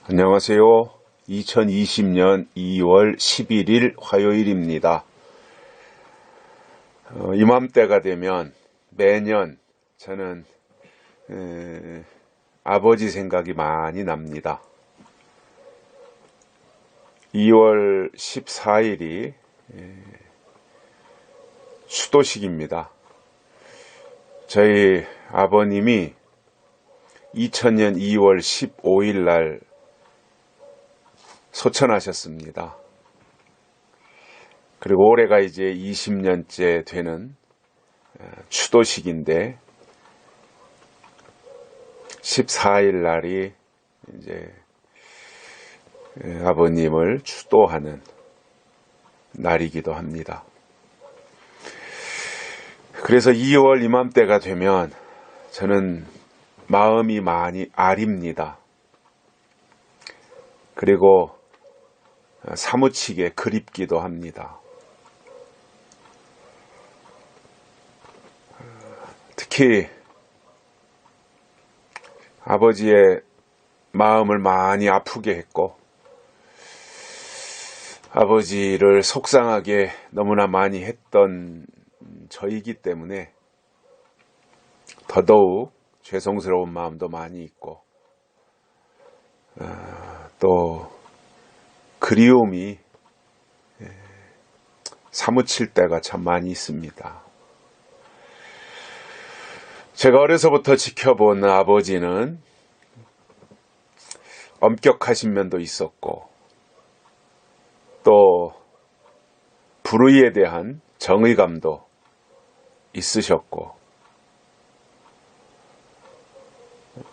안녕하세요. 2020년 2월 11일 화요일입니다. 이맘때가 되면 매년 저는 아버지 생각이 많이 납니다. 2월 14일이 추도식입니다. 저희 아버님이 2000년 2월 15일 날 소천하셨습니다. 그리고 올해가 이제 20년째 되는 추도식인데 14일 날이 이제 아버님을 추도하는 날이기도 합니다. 그래서 2월 이맘때가 되면 저는 마음이 많이 아립니다. 그리고 사무치게 그립기도 합니다. 특히 아버지의 마음을 많이 아프게 했고 아버지를 속상하게 너무나 많이 했던 저이기 때문에 더더욱 죄송스러운 마음도 많이 있고 또 그리움이 사무칠 때가 참 많이 있습니다. 제가 어려서부터 지켜본 아버지는 엄격하신 면도 있었고 또 불의에 대한 정의감도 있으셨고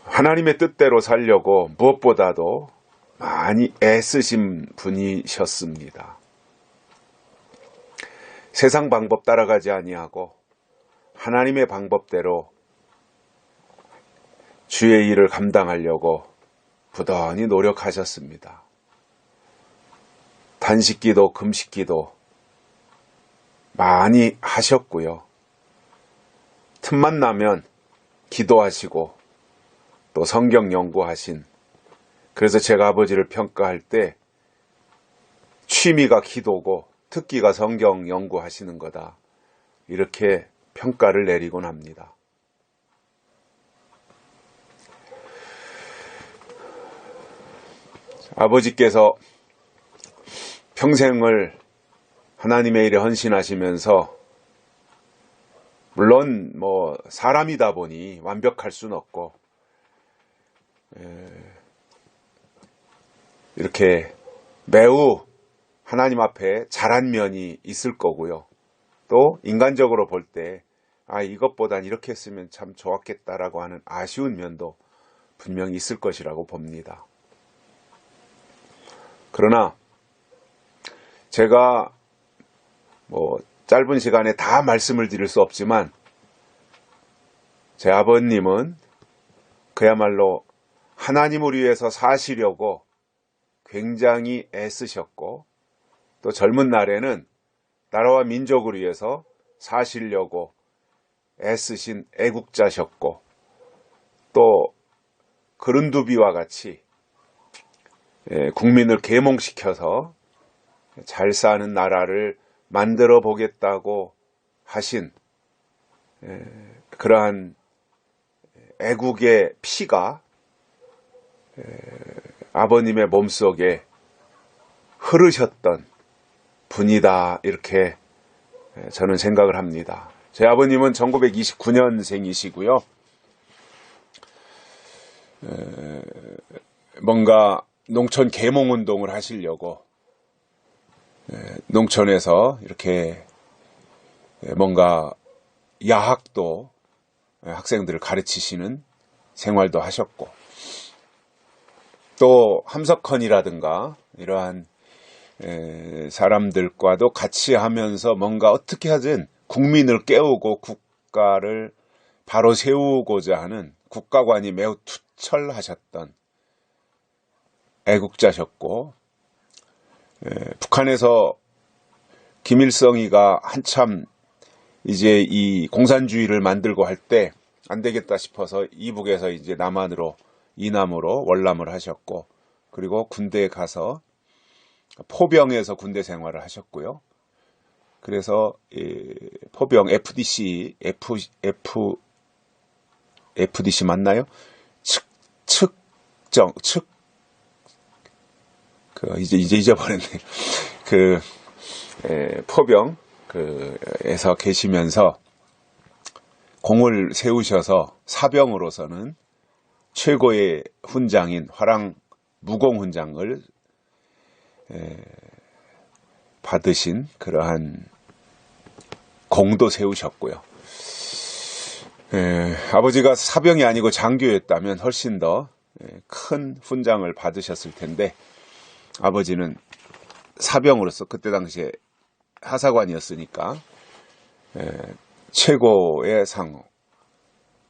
하나님의 뜻대로 살려고 무엇보다도 많이 애쓰신 분이셨습니다. 세상 방법 따라가지 아니하고 하나님의 방법대로 주의 일을 감당하려고 부단히 노력하셨습니다. 단식기도 금식기도 많이 하셨고요. 틈만 나면 기도하시고 또 성경 연구하신, 그래서 제가 아버지를 평가할 때 취미가 기도고 특기가 성경 연구하시는 거다, 이렇게 평가를 내리곤 합니다. 아버지께서 평생을 하나님의 일에 헌신하시면서 물론 사람이다 보니 완벽할 수는 없고 이렇게 매우 하나님 앞에 잘한 면이 있을 거고요. 또 인간적으로 볼 때 이것보단 이렇게 했으면 참 좋았겠다라고 하는 아쉬운 면도 분명히 있을 것이라고 봅니다. 그러나 제가 짧은 시간에 다 말씀을 드릴 수 없지만 제 아버님은 그야말로 하나님을 위해서 사시려고 굉장히 애쓰셨고 또 젊은 날에는 나라와 민족을 위해서 사시려고 애쓰신 애국자셨고 또 그른두비와 같이 국민을 계몽시켜서 잘 사는 나라를 만들어 보겠다고 하신 그러한 애국의 피가 아버님의 몸속에 흐르셨던 분이다, 이렇게 저는 생각을 합니다. 제 아버님은 1929년생이시고요. 뭔가 농촌 계몽운동을 하시려고 농촌에서 이렇게 뭔가 야학도 학생들을 가르치시는 생활도 하셨고 또 함석헌이라든가 이러한 사람들과도 같이 하면서 뭔가 어떻게 하든 국민을 깨우고 국가를 바로 세우고자 하는 국가관이 매우 투철하셨던 애국자셨고 북한에서 김일성이가 한참 이제 이 공산주의를 만들고 할 때 안 되겠다 싶어서 이북에서 이제 남한으로 이남으로 월남을 하셨고 그리고 군대에 가서 포병에서 군대 생활을 하셨고요. 그래서 포병 FDC 맞나요? 측정 이제 잊어버렸네. 포병 에서 계시면서 공을 세우셔서 사병으로서는 최고의 훈장인 화랑 무공훈장을 받으신 그러한 공도 세우셨고요. 아버지가 사병이 아니고 장교였다면 훨씬 더 큰 훈장을 받으셨을 텐데, 아버지는 사병으로서 그때 당시에 하사관이었으니까 최고의 상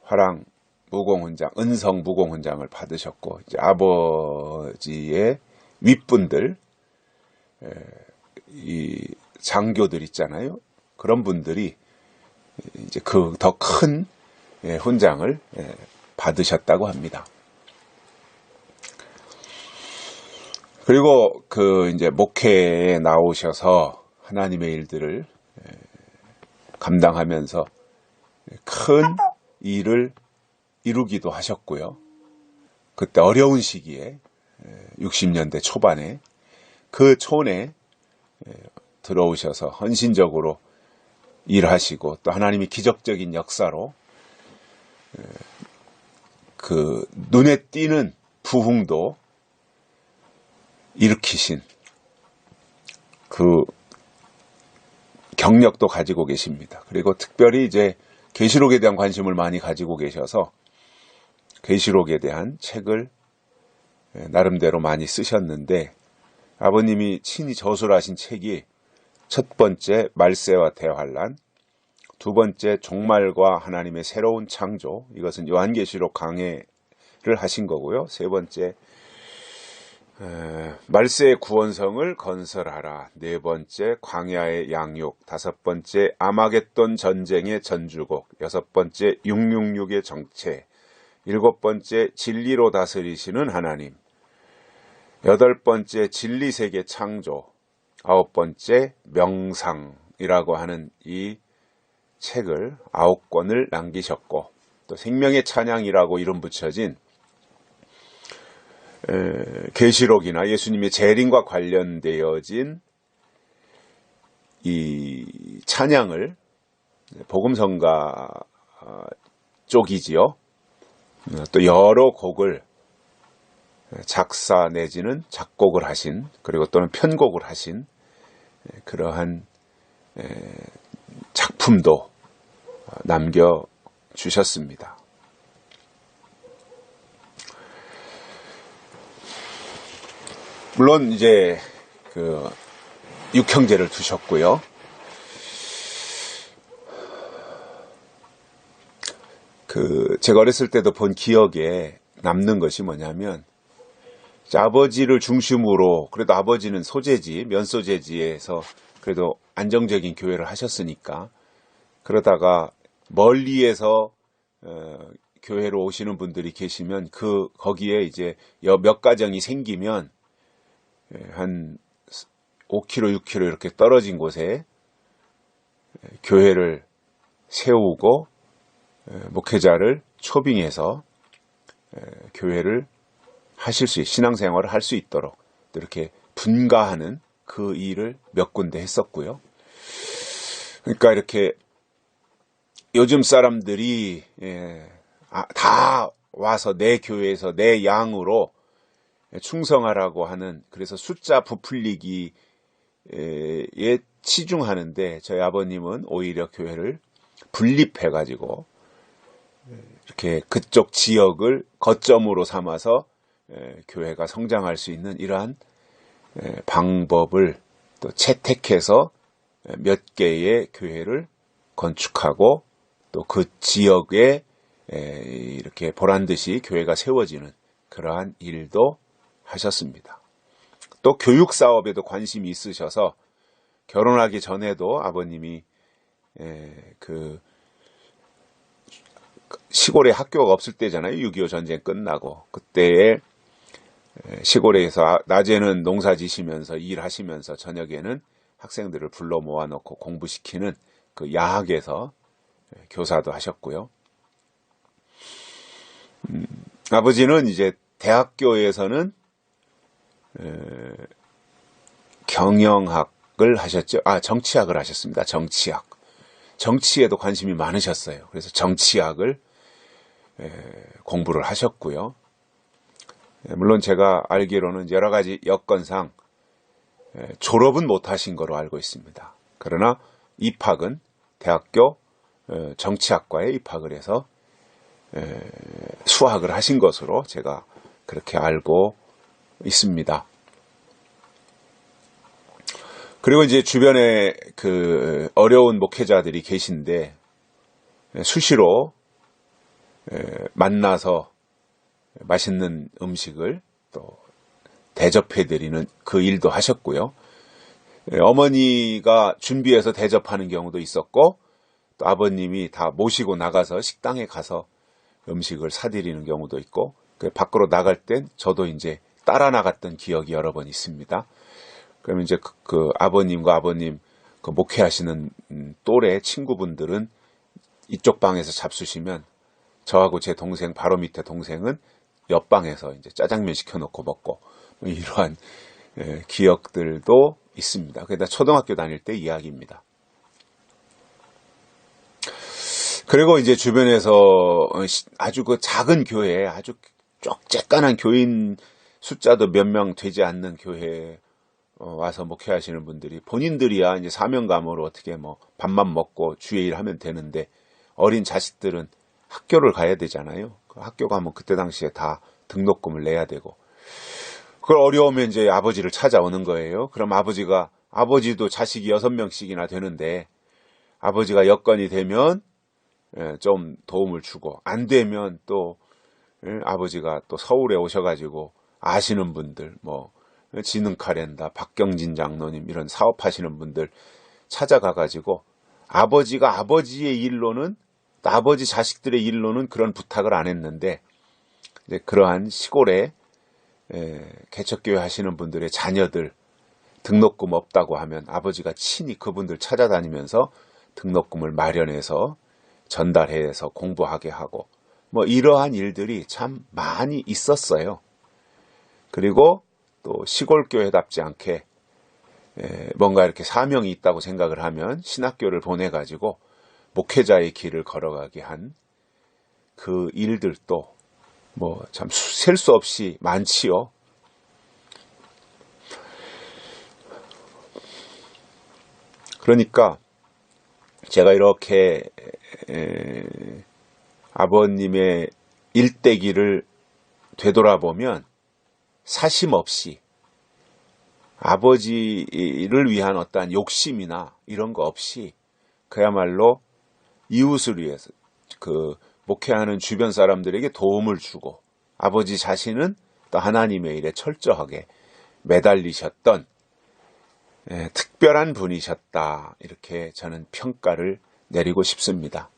화랑 무공훈장, 은성 무공훈장을 받으셨고, 이제 아버지의 윗분들, 이 장교들 있잖아요. 그런 분들이 이제 그 더 큰 훈장을 받으셨다고 합니다. 그리고 이제 목회에 나오셔서 하나님의 일들을 감당하면서 큰 일을 이루기도 하셨고요. 그때 어려운 시기에 60년대 초반에 그 촌에 들어오셔서 헌신적으로 일하시고, 또 하나님이 기적적인 역사로 그 눈에 띄는 부흥도 일으키신 그 경력도 가지고 계십니다. 그리고 특별히 이제 계시록에 대한 관심을 많이 가지고 계셔서 계시록에 대한 책을 나름대로 많이 쓰셨는데, 아버님이 친히 저술하신 책이 첫 번째 말세와 대환란, 두 번째 종말과 하나님의 새로운 창조, 이것은 요한계시록 강해를 하신 거고요. 세 번째 말세의 구원성을 건설하라, 네 번째 광야의 양육, 다섯 번째 아마겟돈 전쟁의 전주곡, 여섯 번째 666의 정체, 일곱 번째 진리로 다스리시는 하나님, 여덟 번째 진리세계 창조, 아홉 번째 명상이라고 하는 이 책을 9권을 남기셨고, 또 생명의 찬양이라고 이름 붙여진 계시록이나 예수님의 재림과 관련되어진 이 찬양을, 복음성가 쪽이지요. 또 여러 곡을 작사 내지는 작곡을 하신, 그리고 또는 편곡을 하신 그러한 작품도 남겨주셨습니다. 물론 이제 육형제를 두셨고요. 제가 어렸을 때도 본 기억에 남는 것이 뭐냐면, 아버지를 중심으로, 그래도 아버지는 소재지, 면소재지에서 그래도 안정적인 교회를 하셨으니까, 그러다가 멀리에서 교회로 오시는 분들이 계시면 거기에 이제 몇 가정이 생기면 한 5km, 6km 이렇게 떨어진 곳에 교회를 세우고 목회자를 초빙해서 교회를 하실 수, 신앙생활을 할 수 있도록 이렇게 분가하는 그 일을 몇 군데 했었고요. 그러니까 이렇게 요즘 사람들이 다 와서 내 교회에서 내 양으로 충성하라고 하는, 그래서 숫자 부풀리기에 치중하는데, 저희 아버님은 오히려 교회를 분립해가지고 이렇게 그쪽 지역을 거점으로 삼아서 교회가 성장할 수 있는 이러한 방법을 또 채택해서 몇 개의 교회를 건축하고, 또 그 지역에 이렇게 보란듯이 교회가 세워지는 그러한 일도 하셨습니다. 또 교육 사업에도 관심이 있으셔서 결혼하기 전에도 아버님이 시골에 학교가 없을 때잖아요. 6.25 전쟁 끝나고, 그때에 시골에서 낮에는 농사 지시면서 일하시면서 저녁에는 학생들을 불러 모아놓고 공부시키는 그 야학에서 교사도 하셨고요. 아버지는 이제 대학교에서는 경영학을 하셨죠. 정치학을 하셨습니다. 정치학. 정치에도 관심이 많으셨어요. 그래서 정치학을 공부를 하셨고요. 물론 제가 알기로는 여러 가지 여건상 졸업은 못하신 거로 알고 있습니다. 그러나 입학은 대학교 정치학과에 입학을 해서 수학을 하신 것으로 제가 그렇게 알고 있습니다. 그리고 이제 주변에 그 어려운 목회자들이 계신데 수시로 만나서 맛있는 음식을 또 대접해드리는 그 일도 하셨고요. 어머니가 준비해서 대접하는 경우도 있었고 또 아버님이 다 모시고 나가서 식당에 가서 음식을 사드리는 경우도 있고 밖으로 나갈 땐 저도 이제 따라 나갔던 기억이 여러 번 있습니다. 그러면 이제 그 아버님과 아버님 그 목회하시는 또래 친구분들은 이쪽 방에서 잡수시면 저하고 제 동생 바로 밑에 동생은 옆방에서 이제 짜장면 시켜놓고 먹고 이러한 기억들도 있습니다. 그게 다 초등학교 다닐 때 이야기입니다. 그리고 이제 주변에서 아주 그 작은 교회, 아주 쬐깐한 교인 숫자도 몇 명 되지 않는 교회에 와서 목회하시는 분들이 본인들이야 이제 사명감으로 어떻게 뭐 밥만 먹고 주의 일 하면 되는데 어린 자식들은 학교를 가야 되잖아요. 학교 가면 그때 당시에 다 등록금을 내야 되고 그걸 어려우면 이제 아버지를 찾아오는 거예요. 그럼 아버지도 자식이 6명씩이나 되는데 아버지가 여건이 되면 좀 도움을 주고 안 되면 또 아버지가 또 서울에 오셔가지고 아시는 분들 뭐 지능카렌다 박경진 장로님 이런 사업하시는 분들 찾아가가지고 아버지가 아버지의 일로는 또 아버지 자식들의 일로는 그런 부탁을 안 했는데 이제 그러한 시골에 개척교회 하시는 분들의 자녀들 등록금 없다고 하면 아버지가 친히 그분들 찾아다니면서 등록금을 마련해서 전달해서 공부하게 하고 뭐 이러한 일들이 참 많이 있었어요. 그리고 또 시골교회답지 않게 뭔가 이렇게 사명이 있다고 생각을 하면 신학교를 보내가지고 목회자의 길을 걸어가게 한 그 일들도 뭐 참 셀 수 없이 많지요. 그러니까 제가 이렇게 아버님의 일대기를 되돌아보면 사심 없이 아버지를 위한 어떠한 욕심이나 이런 거 없이 그야말로 이웃을 위해서 그 목회하는 주변 사람들에게 도움을 주고 아버지 자신은 또 하나님의 일에 철저하게 매달리셨던 특별한 분이셨다. 이렇게 저는 평가를 내리고 싶습니다.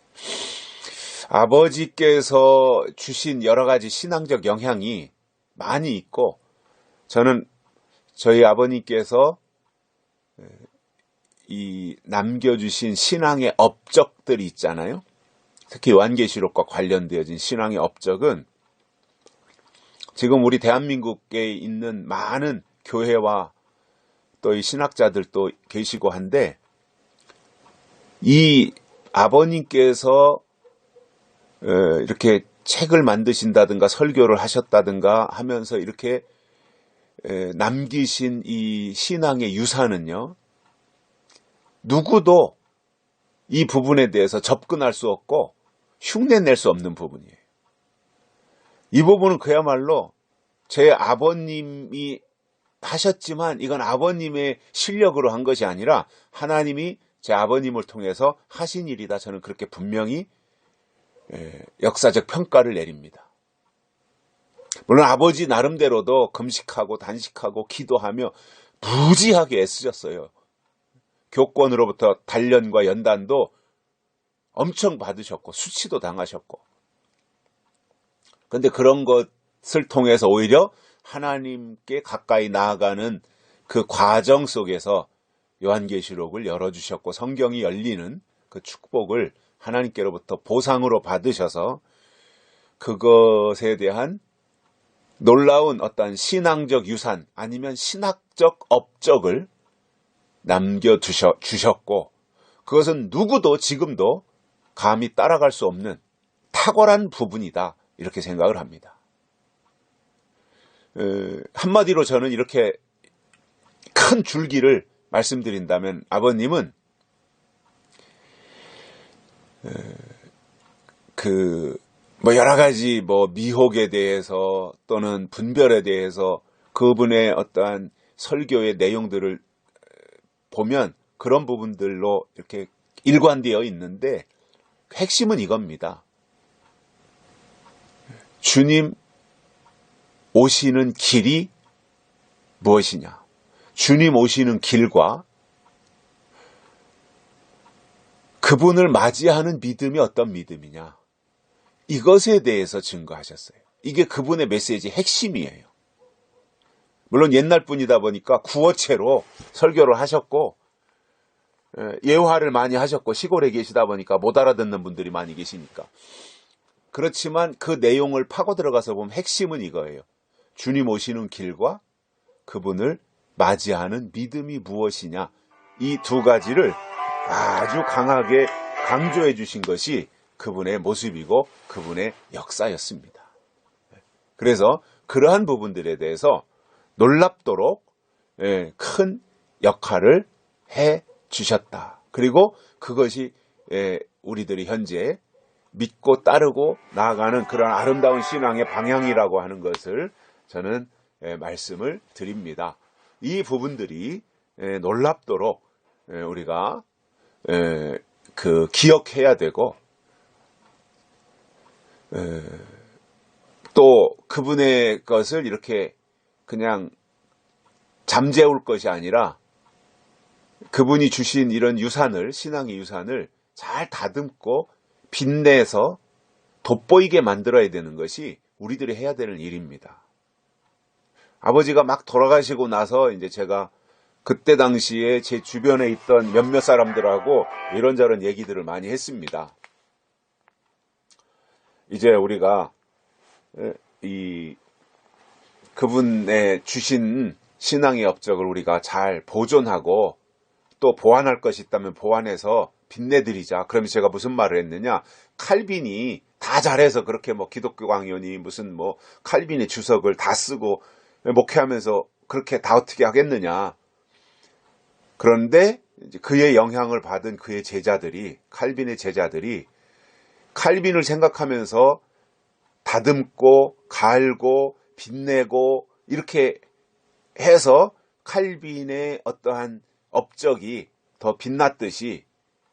아버지께서 주신 여러 가지 신앙적 영향이 많이 있고 저는 저희 아버님께서 이 남겨주신 신앙의 업적들이 있잖아요. 특히 요한계시록과 관련되어진 신앙의 업적은 지금 우리 대한민국에 있는 많은 교회와 또 이 신학자들도 계시고 한데 이 아버님께서 이렇게 책을 만드신다든가 설교를 하셨다든가 하면서 이렇게 남기신 이 신앙의 유산은요, 누구도 이 부분에 대해서 접근할 수 없고 흉내낼 수 없는 부분이에요. 이 부분은 그야말로 제 아버님이 하셨지만 이건 아버님의 실력으로 한 것이 아니라 하나님이 제 아버님을 통해서 하신 일이다. 저는 그렇게 분명히 역사적 평가를 내립니다. 물론 아버지 나름대로도 금식하고 단식하고 기도하며 무지하게 애쓰셨어요. 교권으로부터 단련과 연단도 엄청 받으셨고 수치도 당하셨고. 그런데 그런 것을 통해서 오히려 하나님께 가까이 나아가는 그 과정 속에서 요한계시록을 열어주셨고 성경이 열리는 그 축복을 하나님께로부터 보상으로 받으셔서 그것에 대한 놀라운 어떤 신앙적 유산 아니면 신학적 업적을 남겨주셨고 그것은 누구도 지금도 감히 따라갈 수 없는 탁월한 부분이다 이렇게 생각을 합니다. 한마디로 저는 이렇게 큰 줄기를 말씀드린다면 아버님은 여러 가지 미혹에 대해서 또는 분별에 대해서 그분의 어떠한 설교의 내용들을 보면 그런 부분들로 이렇게 일관되어 있는데 핵심은 이겁니다. 주님 오시는 길이 무엇이냐? 주님 오시는 길과 그분을 맞이하는 믿음이 어떤 믿음이냐? 이것에 대해서 증거하셨어요. 이게 그분의 메시지의 핵심이에요. 물론 옛날 분이다 보니까 구어체로 설교를 하셨고 예화를 많이 하셨고 시골에 계시다 보니까 못 알아듣는 분들이 많이 계시니까. 그렇지만 그 내용을 파고 들어가서 보면 핵심은 이거예요. 주님 오시는 길과 그분을 맞이하는 믿음이 무엇이냐. 이 두 가지를 아주 강하게 강조해 주신 것이 그분의 모습이고 그분의 역사였습니다. 그래서 그러한 부분들에 대해서 놀랍도록 큰 역할을 해 주셨다. 그리고 그것이 우리들이 현재 믿고 따르고 나아가는 그런 아름다운 신앙의 방향이라고 하는 것을 저는 말씀을 드립니다. 이 부분들이 놀랍도록 우리가 기억해야 되고 또 그분의 것을 이렇게 그냥 잠재울 것이 아니라 그분이 주신 이런 유산을, 신앙의 유산을 잘 다듬고 빛내서 돋보이게 만들어야 되는 것이 우리들이 해야 되는 일입니다. 아버지가 막 돌아가시고 나서 이제 제가 그때 당시에 제 주변에 있던 몇몇 사람들하고 이런저런 얘기들을 많이 했습니다. 이제 우리가 그분의 주신 신앙의 업적을 우리가 잘 보존하고 또 보완할 것이 있다면 보완해서 빛내드리자. 그러면서 제가 무슨 말을 했느냐? 칼빈이 다 잘해서 그렇게 기독교 강연이 무슨 칼빈의 주석을 다 쓰고 목회하면서 그렇게 다 어떻게 하겠느냐? 그런데 이제 그의 영향을 받은 그의 제자들이, 칼빈의 제자들이 칼빈을 생각하면서 다듬고 갈고 빛내고 이렇게 해서 칼빈의 어떠한 업적이 더 빛났듯이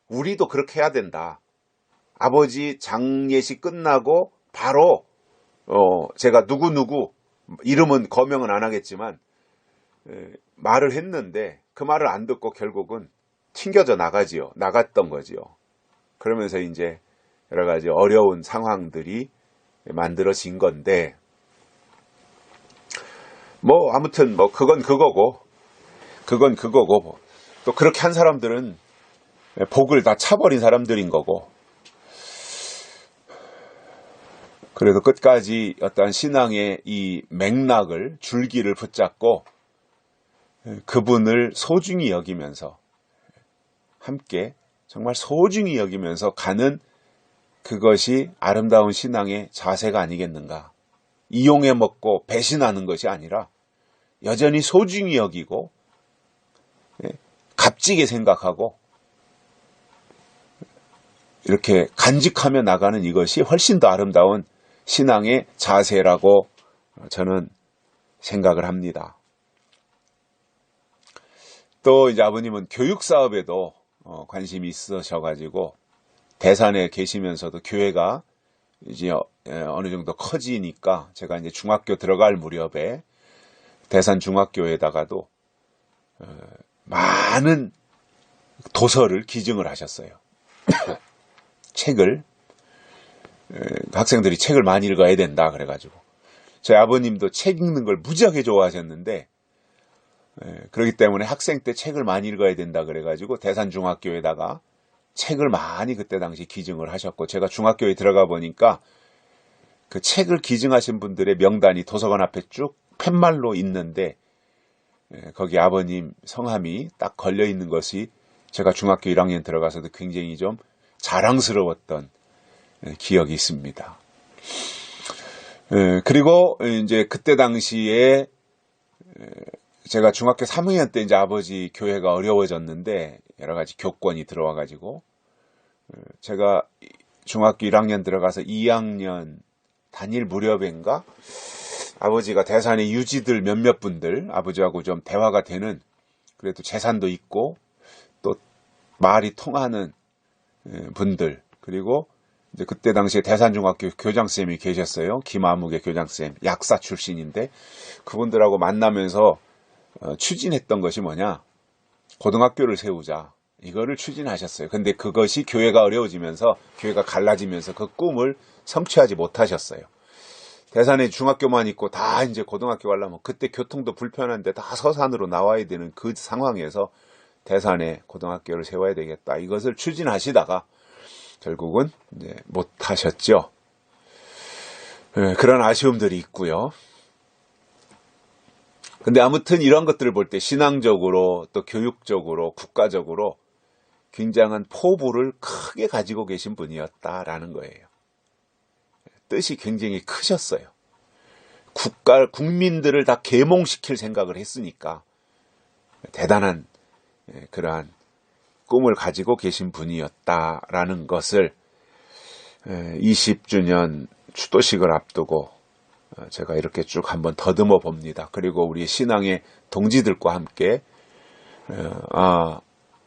우리도 그렇게 해야 된다. 아버지 장례식 끝나고 바로 제가 누구누구 이름은 거명은 안 하겠지만 말을 했는데 그 말을 안 듣고 결국은 튕겨져 나갔던 거지요. 그러면서 이제 여러 가지 어려운 상황들이 만들어진 건데 아무튼 그건 그거고 또 그렇게 한 사람들은 복을 다 차버린 사람들인 거고 그래도 끝까지 어떤 신앙의 이 맥락을 줄기를 붙잡고 그분을 소중히 여기면서 함께 정말 소중히 여기면서 가는 그것이 아름다운 신앙의 자세가 아니겠는가. 이용해 먹고 배신하는 것이 아니라 여전히 소중히 여기고 값지게 생각하고 이렇게 간직하며 나가는 이것이 훨씬 더 아름다운 신앙의 자세라고 저는 생각을 합니다. 또 이제 아버님은 교육 사업에도 관심이 있으셔가지고 대산에 계시면서도 교회가 이제 어느 정도 커지니까 제가 이제 중학교 들어갈 무렵에 대산 중학교에다가도 많은 도서를 기증을 하셨어요. 책을 학생들이 책을 많이 읽어야 된다 그래가지고 저희 아버님도 책 읽는 걸 무지하게 좋아하셨는데, 그렇기 때문에 학생 때 책을 많이 읽어야 된다 그래가지고 대산중학교에다가 책을 많이 그때 당시 기증을 하셨고, 제가 중학교에 들어가 보니까 그 책을 기증하신 분들의 명단이 도서관 앞에 쭉 팻말로 있는데, 거기 아버님 성함이 딱 걸려 있는 것이 제가 중학교 1학년 들어가서도 굉장히 좀 자랑스러웠던 기억이 있습니다. 그리고 이제 그때 당시에 제가 중학교 3학년 때 이제 아버지 교회가 어려워졌는데 여러 가지 교권이 들어와 가지고 제가 중학교 1학년 들어가서 2학년 다닐 무렵인가 아버지가 대산의 유지들 몇몇 분들 아버지하고 좀 대화가 되는, 그래도 재산도 있고 또 말이 통하는 분들, 그리고 이제 그때 당시에 대산중학교 교장쌤이 계셨어요. 김아무개 교장쌤, 약사 출신인데 그분들하고 만나면서 추진했던 것이 뭐냐, 고등학교를 세우자, 이거를 추진하셨어요. 근데 그것이 교회가 어려워지면서, 교회가 갈라지면서 그 꿈을 성취하지 못하셨어요. 대산에 중학교만 있고 다 이제 고등학교 가려면 그때 교통도 불편한데 다 서산으로 나와야 되는 그 상황에서 대산에 고등학교를 세워야 되겠다, 이것을 추진하시다가 결국은 이제 못하셨죠. 그런 아쉬움들이 있고요. 근데 아무튼 이런 것들을 볼 때 신앙적으로 또 교육적으로 국가적으로 굉장한 포부를 크게 가지고 계신 분이었다라는 거예요. 뜻이 굉장히 크셨어요. 국민들을 다 계몽시킬 생각을 했으니까 대단한 그러한 꿈을 가지고 계신 분이었다라는 것을 20주년 추도식을 앞두고 제가 이렇게 쭉 한번 더듬어 봅니다. 그리고 우리 신앙의 동지들과 함께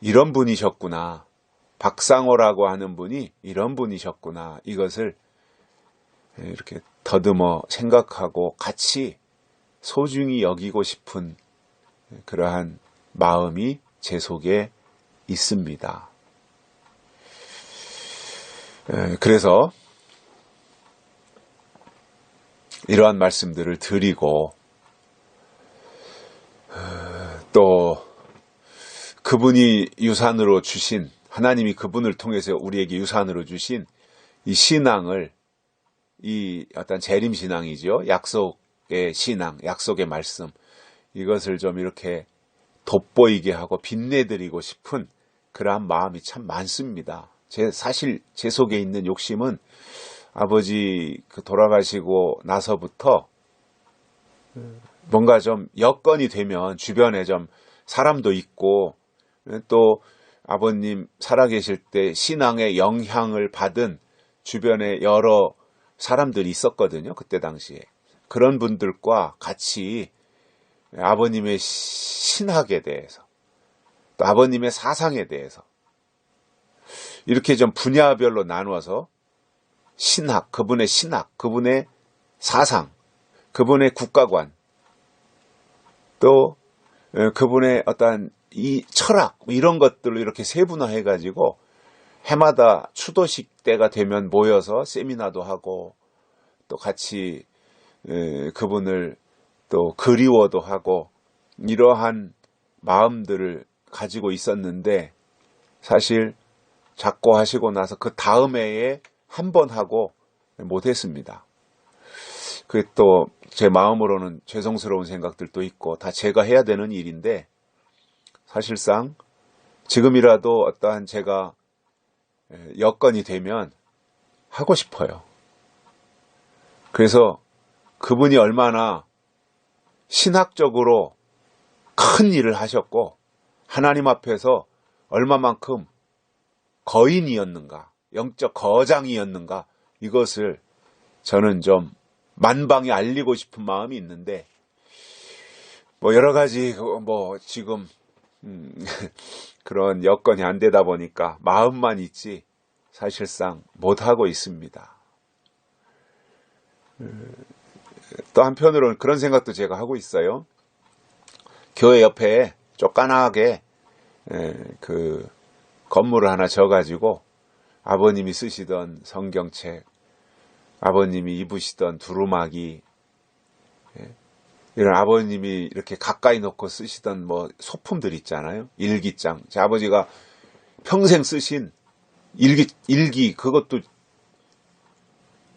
이런 분이셨구나, 박상호라고 하는 분이 이런 분이셨구나, 이것을 이렇게 더듬어 생각하고 같이 소중히 여기고 싶은 그러한 마음이 제 속에 있습니다. 그래서 이러한 말씀들을 드리고, 또 그분이 유산으로 주신, 하나님이 그분을 통해서 우리에게 유산으로 주신 이 신앙을, 이 어떤 재림신앙이죠. 약속의 신앙, 약속의 말씀, 이것을 좀 이렇게 돋보이게 하고 빛내드리고 싶은 그러한 마음이 참 많습니다. 사실 제 속에 있는 욕심은 아버지 돌아가시고 나서부터 뭔가 좀 여건이 되면 주변에 좀 사람도 있고, 또 아버님 살아계실 때 신앙의 영향을 받은 주변에 여러 사람들이 있었거든요. 그때 당시에. 그런 분들과 같이 아버님의 신학에 대해서, 또 아버님의 사상에 대해서 이렇게 좀 분야별로 나누어서 신학, 그분의 사상, 그분의 국가관, 또 그분의 어떤 이 철학, 이런 것들을 이렇게 세분화해가지고 해마다 추도식 때가 되면 모여서 세미나도 하고, 또 같이 그분을 또 그리워도 하고, 이러한 마음들을 가지고 있었는데, 사실 작고하시고 나서 그 다음 해에 한 번 하고 못했습니다. 그게 또 제 마음으로는 죄송스러운 생각들도 있고, 다 제가 해야 되는 일인데, 사실상 지금이라도 어떠한 제가 여건이 되면 하고 싶어요. 그래서 그분이 얼마나 신학적으로 큰 일을 하셨고 하나님 앞에서 얼마만큼 거인이었는가, 영적 거장이었는가, 이것을 저는 좀 만방에 알리고 싶은 마음이 있는데, 뭐 여러 가지 지금 그런 여건이 안 되다 보니까 마음만 있지 사실상 못하고 있습니다. 또 한편으로는 그런 생각도 제가 하고 있어요. 교회 옆에 쪼까나게 그 건물을 하나 져가지고 아버님이 쓰시던 성경책, 아버님이 입으시던 두루마기, 이런 아버님이 이렇게 가까이 놓고 쓰시던 뭐 소품들 있잖아요. 일기장. 제 아버지가 평생 쓰신 일기 그것도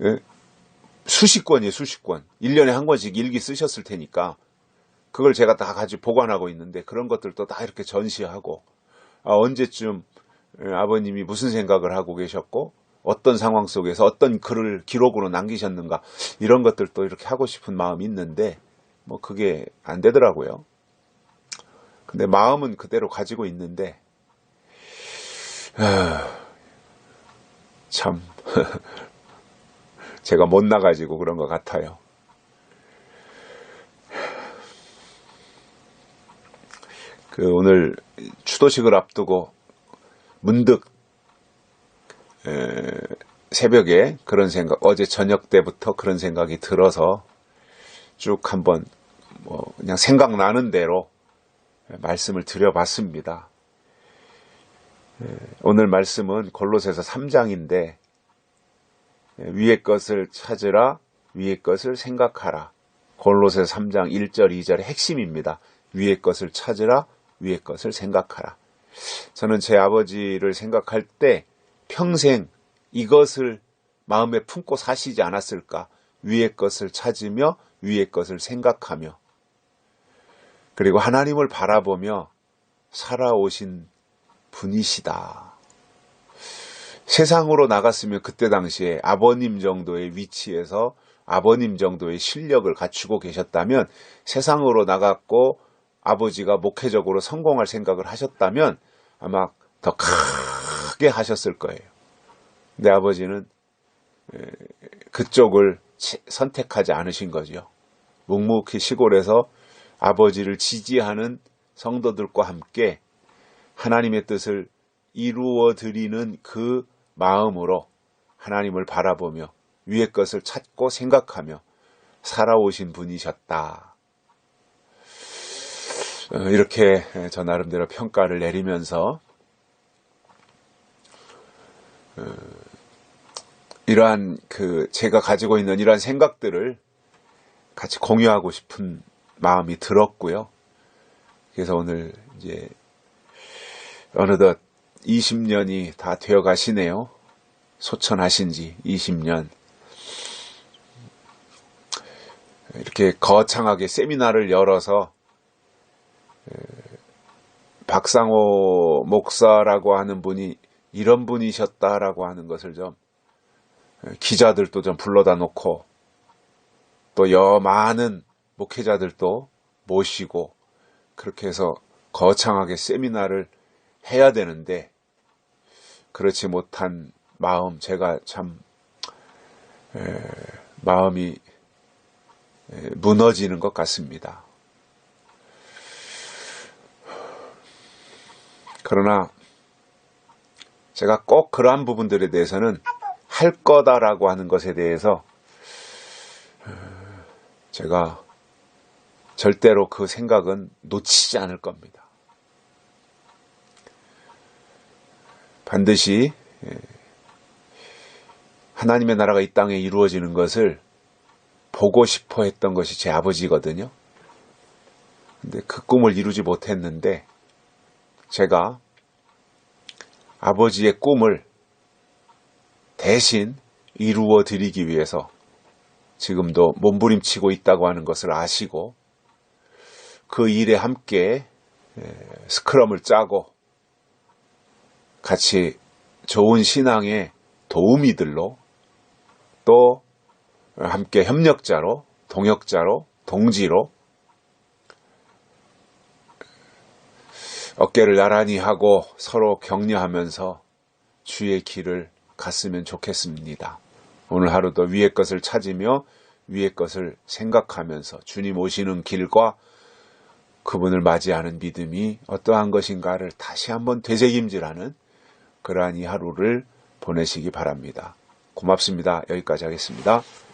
예? 수십 권이에요, 수십 권. 1년에 한 권씩 일기 쓰셨을 테니까 그걸 제가 다 가지고 보관하고 있는데 그런 것들도 다 이렇게 전시하고 언제쯤 아버님이 무슨 생각을 하고 계셨고 어떤 상황 속에서 어떤 글을 기록으로 남기셨는가 이런 것들도 이렇게 하고 싶은 마음이 있는데 뭐 그게 안 되더라고요. 근데 마음은 그대로 가지고 있는데 참 제가 못 나가지고 그런 것 같아요. 오늘 추도식을 앞두고 문득 새벽에 그런 생각, 어제 저녁 때부터 그런 생각이 들어서 쭉 한번 그냥 생각나는 대로 말씀을 드려봤습니다. 오늘 말씀은 골로새서 3장인데 위의 것을 찾으라, 위의 것을 생각하라. 골로새서 3장 1절, 2절의 핵심입니다. 위의 것을 찾으라, 위의 것을 생각하라. 저는 제 아버지를 생각할 때 평생 이것을 마음에 품고 사시지 않았을까? 위의 것을 찾으며 위의 것을 생각하며 그리고 하나님을 바라보며 살아오신 분이시다. 세상으로 나갔으면 그때 당시에 아버님 정도의 위치에서 아버님 정도의 실력을 갖추고 계셨다면 세상으로 나갔고 아버지가 목회적으로 성공할 생각을 하셨다면 아마 더 크게 하셨을 거예요. 근데 아버지는 그쪽을 선택하지 않으신 거죠. 묵묵히 시골에서 아버지를 지지하는 성도들과 함께 하나님의 뜻을 이루어 드리는 그 마음으로 하나님을 바라보며 위의 것을 찾고 생각하며 살아오신 분이셨다. 이렇게 저 나름대로 평가를 내리면서 이러한 제가 가지고 있는 이러한 생각들을 같이 공유하고 싶은 마음이 들었고요. 그래서 오늘 이제 어느덧 20년이 다 되어 가시네요. 소천하신 지 20년. 이렇게 거창하게 세미나를 열어서 박상호 목사라고 하는 분이 이런 분이셨다라고 하는 것을 좀 기자들도 좀 불러다 놓고 또 많은 목회자들도 모시고 그렇게 해서 거창하게 세미나를 해야 되는데 그렇지 못한 마음, 제가 참 마음이 무너지는 것 같습니다. 그러나 제가 꼭 그러한 부분들에 대해서는 할 거다라고 하는 것에 대해서 제가 절대로 그 생각은 놓치지 않을 겁니다. 반드시 하나님의 나라가 이 땅에 이루어지는 것을 보고 싶어 했던 것이 제 아버지거든요. 근데 그 꿈을 이루지 못했는데 제가 아버지의 꿈을 대신 이루어 드리기 위해서 지금도 몸부림치고 있다고 하는 것을 아시고 그 일에 함께 스크럼을 짜고 같이 좋은 신앙의 도우미들로 또 함께 협력자로 동역자로 동지로 어깨를 나란히 하고 서로 격려하면서 주의 길을 갔으면 좋겠습니다. 오늘 하루도 위의 것을 찾으며 위의 것을 생각하면서 주님 오시는 길과 그분을 맞이하는 믿음이 어떠한 것인가를 다시 한번 되새김질하는 그러한 이 하루를 보내시기 바랍니다. 고맙습니다. 여기까지 하겠습니다.